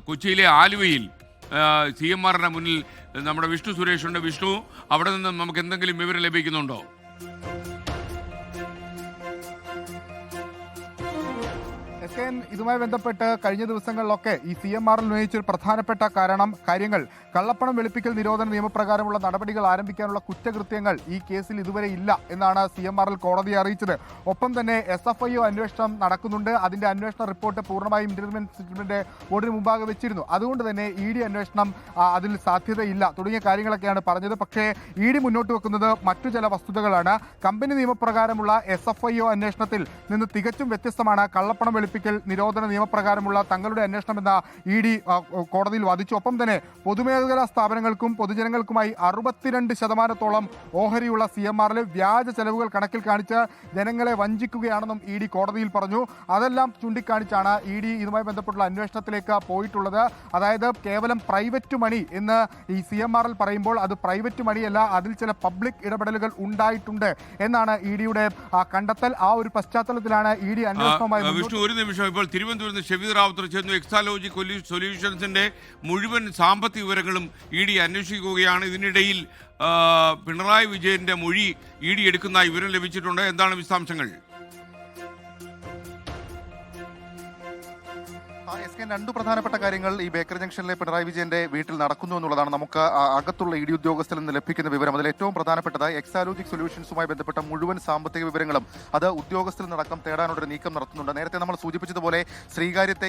കൊച്ചിയിലെ ആലുവയിൽ CMRന്റെ മുന്നിൽ നമ്മുടെ വിഷ്ണു സുരേഷ് ഉണ്ട്. വിഷ്ണു, അവിടെ നിന്ന് നമുക്ക് എന്തെങ്കിലും വിവരം ലഭിക്കുന്നുണ്ടോ? ഇതുമായി ബന്ധപ്പെട്ട് കഴിഞ്ഞ ദിവസങ്ങളിലൊക്കെ ഈ CMR ഉന്നയിച്ച ഒരു പ്രധാനപ്പെട്ട കാര്യങ്ങൾ കള്ളപ്പണം വെളുപ്പിക്കൽ നിരോധന നിയമപ്രകാരമുള്ള നടപടികൾ ആരംഭിക്കാനുള്ള കുറ്റകൃത്യങ്ങൾ ഈ കേസിൽ ഇതുവരെ ഇല്ല എന്നാണ് CMR കോടതിയെ അറിയിച്ചത്. ഒപ്പം തന്നെ SFIO അന്വേഷണം നടക്കുന്നുണ്ട്. അതിന്റെ അന്വേഷണ റിപ്പോർട്ട് പൂർണ്ണമായും ഇന്റലിജൻസ് സെറ്റിൽമെന്റ് ബോർഡിന് മുമ്പാകെ വെച്ചിരുന്നു. അതുകൊണ്ട് തന്നെ ED അന്വേഷണം അതിൽ സാധ്യതയില്ല തുടങ്ങിയ കാര്യങ്ങളൊക്കെയാണ് പറഞ്ഞത്. പക്ഷേ ED മുന്നോട്ട് വെക്കുന്നത് മറ്റു ചില വസ്തുതകളാണ്. കമ്പനി നിയമപ്രകാരമുള്ള SFIO അന്വേഷണത്തിൽ നിന്ന് തികച്ചും വ്യത്യസ്തമാണ് കള്ളപ്പണം വെളുപ്പിക്കൽ നിരോധന നിയമപ്രകാരമുള്ള തങ്ങളുടെ അന്വേഷണം എന്ന ED കോടതിയിൽ വാദിച്ചു. ഒപ്പം തന്നെ പൊതുമേഖലാ സ്ഥാപനങ്ങൾക്കും പൊതുജനങ്ങൾക്കുമായി 62% ഓഹരിയുള്ള CMRലെ വ്യാജ ചെലവുകൾ കണക്കിൽ കാണിച്ച് ജനങ്ങളെ വഞ്ചിക്കുകയാണെന്നും ED കോടതിയിൽ പറഞ്ഞു. അതെല്ലാം ചൂണ്ടിക്കാണിച്ചാണ് ED ഇതുമായി ബന്ധപ്പെട്ടുള്ള അന്വേഷണത്തിലേക്ക് പോയിട്ടുള്ളത്. അതായത് കേവലം പ്രൈവറ്റ് മണി എന്ന് ഈ CMRൽ പറയുമ്പോൾ അത് പ്രൈവറ്റ് മണിയല്ല, അതിൽ ചില പബ്ലിക് ഇടപെടലുകൾ ഉണ്ടായിട്ടുണ്ട് എന്നാണ് EDയുടെ കണ്ടെത്തൽ. ആ ഒരു പശ്ചാത്തലത്തിലാണ് ED അന്വേഷണവുമായി ഇപ്പോൾ തിരുവനന്തപുരത്ത് ഷെഫീദ് റാവുത്തർ ചേർന്നു. എക്സാലോജി സൊല്യൂഷൻസിന്റെ മുഴുവൻ സാമ്പത്തിക വിവരങ്ങളും ED അന്വേഷിക്കുകയാണ്. ഇതിനിടയിൽ പിണറായി വിജയന്റെ മൊഴി ED എടുക്കുന്നതായി വിവരം ലഭിച്ചിട്ടുണ്ട്. എന്താണ് വിശദാംശങ്ങൾ? രണ്ട് പ്രധാനപ്പെട്ട കാര്യങ്ങൾ ഈ ബേക്കറി ജംഗ്ഷനിലെ പിണറായി വിജയന്റെ വീട്ടിൽ നടക്കുന്നു എന്നുള്ളതാണ് നമുക്ക് അകത്തുള്ള ED ഉദ്യോഗസ്ഥരിൽ നിന്ന് ലഭിക്കുന്ന വിവരം. അതിൽ ഏറ്റവും പ്രധാനപ്പെട്ടത് എക്സാലോജിക് സൊല്യൂഷൻസുമായി ബന്ധപ്പെട്ട മുഴുവൻ സാമ്പത്തിക വിവരങ്ങളും അത് ഉദ്യോഗസ്ഥരിൽ നടക്കം തേടാനൊരു നീക്കം നടത്തുന്നുണ്ട്. നേരത്തെ നമ്മൾ സൂചിപ്പിച്ചതുപോലെ ശ്രീകാര്യത്തെ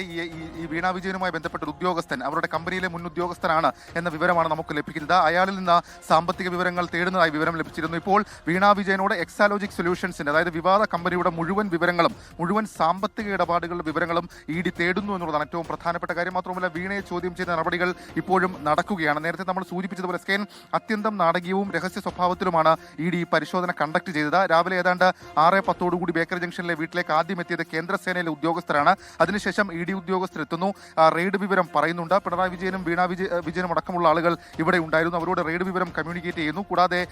ഈ വീണ വിജയനുമായി ബന്ധപ്പെട്ട ഒരു ഉദ്യോഗസ്ഥൻ അവരുടെ കമ്പനിയിലെ മുൻ ഉദ്യോഗസ്ഥനാണ് എന്ന വിവരമാണ് നമുക്ക് ലഭിക്കുന്നത്. അയാളിൽ നിന്ന് സാമ്പത്തിക വിവരങ്ങൾ തേടുന്നതായി വിവരം ലഭിച്ചിരുന്നു. ഇപ്പോൾ വീണ വിജയനോട് എക്സാലോജിക് സൊല്യൂഷൻസിന്റെ അതായത് വിവാദ കമ്പനിയുടെ മുഴുവൻ വിവരങ്ങളും മുഴുവൻ സാമ്പത്തിക ഇടപാടുകളുടെ വിവരങ്ങളും ED തേടുന്നു എന്നുള്ളതാണ് ഏറ്റവും പ്രധാനപ്പെട്ട കാര്യം. മാത്രമല്ല വീണയെ ചോദ്യം ചെയ്യുന്ന നടപടികൾ ഇപ്പോഴും നടക്കുകയാണ്. നേരത്തെ നമ്മൾ സൂചിപ്പിച്ചതുപോലെ സ്കെൻ അത്യന്തം നാടകീയവും രഹസ്യ സ്വഭാവത്തിലുമാണ് ED പരിശോധന കണ്ടക്ട് ചെയ്തത്. രാവിലെ ഏതാണ്ട് 6:10 ബേക്കറി ജംഗ്ഷനിലെ വീട്ടിലേക്ക് ആദ്യം എത്തിയത് കേന്ദ്രസേനയിലെ ഉദ്യോഗസ്ഥരാണ്. അതിനുശേഷം ED ഉദ്യോഗസ്ഥർ എത്തുന്നു. റെയ്ഡ് വിവരം പറയുന്നുണ്ട്. പിണറായി വിജയനും വീണ വിജയനും അടക്കമുള്ള ആളുകൾ ഇവിടെ ഉണ്ടായിരുന്നു. അവരോട് റെയ്ഡ് വിവരം കമ്മ്യൂണിക്കേറ്റ് ചെയ്യുന്നു. കൂടാതെ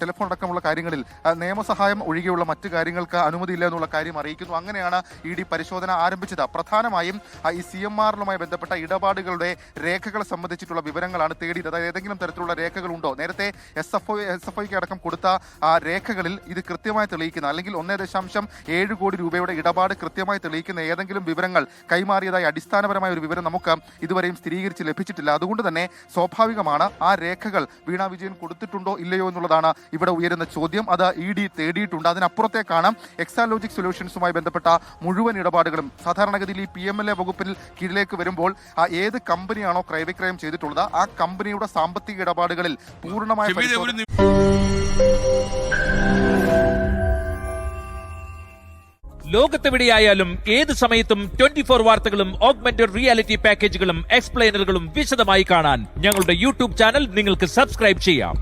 ടെലിഫോൺ അടക്കമുള്ള കാര്യങ്ങളിൽ നിയമസഹായം ഒഴികെയുള്ള മറ്റു കാര്യങ്ങൾക്ക് അനുമതിയില്ല എന്നുള്ള കാര്യം അറിയിക്കുന്നു. അങ്ങനെയാണ് ED പരിശോധന ആരംഭിച്ചത്. പ്രധാനമായും ഈ CMRലുമായി ബന്ധപ്പെട്ട ഇടപാടുകളുടെ രേഖകളെ സംബന്ധിച്ചിട്ടുള്ള വിവരങ്ങളാണ് തേടിയത്. അതായത് ഏതെങ്കിലും തരത്തിലുള്ള രേഖകളുണ്ടോ, നേരത്തെ SFIക്ക് അടക്കം കൊടുത്ത രേഖകളിൽ ഇത് കൃത്യമായി തെളിയിക്കുന്ന അല്ലെങ്കിൽ 1.7 കോടി രൂപയുടെ ഇടപാട് കൃത്യമായി തെളിയിക്കുന്ന ഏതെങ്കിലും വിവരങ്ങൾ കൈമാറിയതായി അടിസ്ഥാനപരമായ ഒരു വിവരം നമുക്ക് ഇതുവരെയും സ്ഥിരീകരിച്ച് ലഭിച്ചിട്ടില്ല. അതുകൊണ്ട് തന്നെ സ്വാഭാവികമാണ് ആ രേഖകൾ വീണ വിജയൻ കൊടുത്തിട്ടുണ്ടോ ഇല്ലയോ എന്നുള്ളതാണ് ഇവിടെ ഉയരുന്ന ചോദ്യം. അത് ED തേടിയിട്ടുണ്ട്. അതിനപ്പുറത്തേക്കാണ് എക്സാലോജിക് സൊല്യൂഷൻസുമായി ബന്ധപ്പെട്ട മുഴുവൻ ഇടപാടുകളും. സാധാരണഗതിയിൽ ഈ PMLA വകുപ്പിൽ കീഴിലേക്ക് വരുമ്പോൾ ഏത് കമ്പനിയാണോ ക്രയവിക്രയം ചെയ്തിട്ടുള്ളത് ആ കമ്പനിയുടെ സാമ്പത്തിക ഇടപാടുകളിൽ പൂർണ്ണമായ ലോകത്തെവിടെയായാലും ഏത് സമയത്തും 24 വാർത്തകളും ഓഗ്മെന്റഡ് റിയാലിറ്റി പാക്കേജുകളും എക്സ്പ്ലെയിനറുകളും വിശദമായി കാണാൻ ഞങ്ങളുടെ YouTube ചാനൽ നിങ്ങൾക്ക് സബ്സ്ക്രൈബ് ചെയ്യാം.